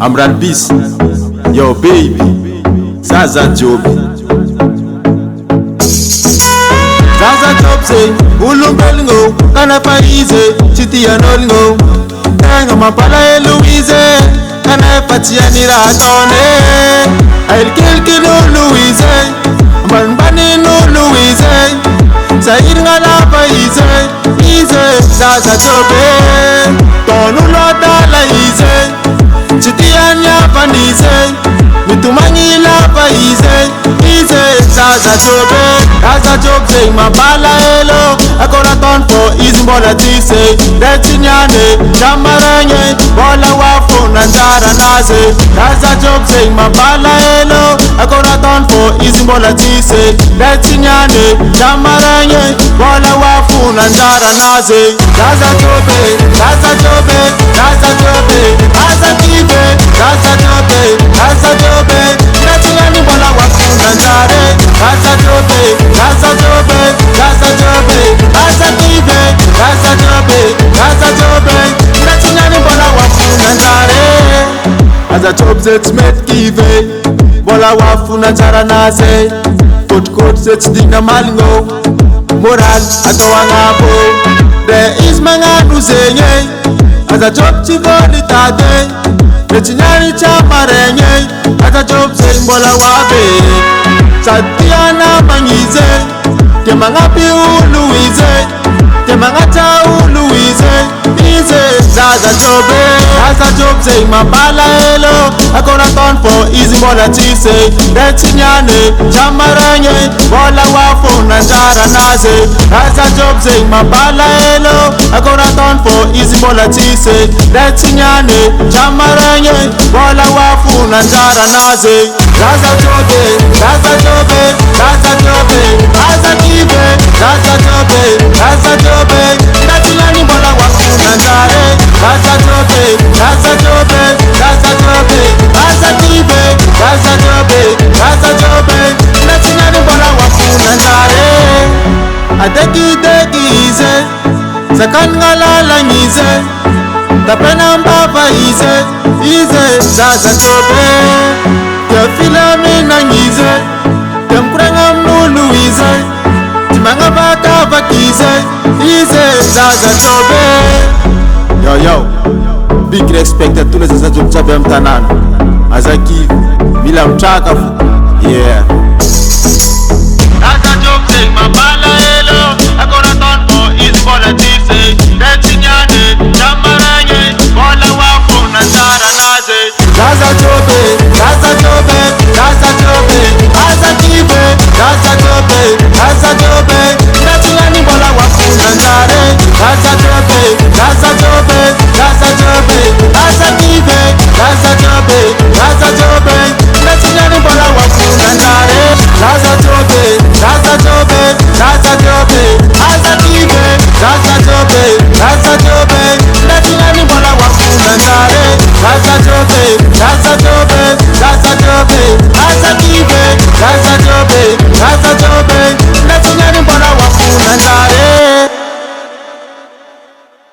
Amran Beast, yo baby, Zaza Job. Zaza Job say, Ulumbelingo, Kanafa easy, Chiti Anolingo, Tanga Mapala Louise, Kanafa Tianira Tone, I'll kill no Louise, Banbani no Louise, Said Ngalapa easy, Zaza Job, Tonu Lodala easy. Chitianya Panise, Mitumangi Lapa Ize, Zaza Job say, Mabala Elo, Akoraton for Izimbola Tise, Retinyane, Chamaranye, Bola Wafu, Nanjara Naze, Zaza Job say, Mabala Elo, Akoraton for Izimbola Tise, Retinyane, Chamaranye, Bola Wafu, Nanjara Naze, Zaza Job, Zaza Job, Zaza Job, Zaza Job, Zaza Job, Natiani Bola Wafu Nanjare, Zaza Job, Zaza Job, Zaza Job, Zaza Job, Zaza Job, Zaza Job, Natiani Bola Wafu Nanjare, Zaza Job zet met kive, Bola Wafu Nanjara naze, Foot zet stinga malingo, Moral atowangabo, there is manganu zenye, Zaza Job chivoli tade. Chinyani Chamarenye, Zaza Job say Mbola Wabe, Satiana Mangize, Kemangapi Louise, Kemangata Louise, Ize, Zaza Job say Mabala Elo, Akoraton for Izimbola Tise, Chinyani Chamarenye, Bola Wafu Nanjara Naze, Zaza Job say Mabala Elo, Akoraton for Izimbola Tise, Chinyani Chamarenye, Bola Wafu Nanjara Naze, Zaza Job, Zaza Job, Zaza Job, Zaza Kibe, Zaza Job, Zaza Job, Natilani Bola Wafu Nanjare, Zaza Job, Zaza Job, Zaza Job, Zaza Kibe, Zaza Job, Zaza Job, Natilani Bola Wafu Nanjare, Adeki Ize, Sakangala Langize, Tapena Mbaba Ize, Zaza Job, Tefila Menangize, Tempranga Mulu Timanga Baka Bakize, Zaza Job. Yo, big respect to the Zaza Job Chabem Tanan, Azaki, Milam Chaka, yeah. Zaza Job say, Mabala Elo, Akoraton for Izimbola Tise, Retinyane, Chamaranye, Bola Wafu Nanjara Naze, Zaza Job, Zaza Job, Zaza Job, Zaza Kibe, Zaza Job, Zaza Job, Natiani Bola Wafu Nanjare, Zaza Job, Zaza Job, Zaza Job, Zaza Kibe, Zaza Job, Zaza Job, Natiani Bola Wafu Nanjare, Zaza Job, Zaza Job, Zaza Job, Zaza Kibe, Zaza Job, Zaza Job, Natiani Bola Wafu Nanjare, Zaza Job, Zaza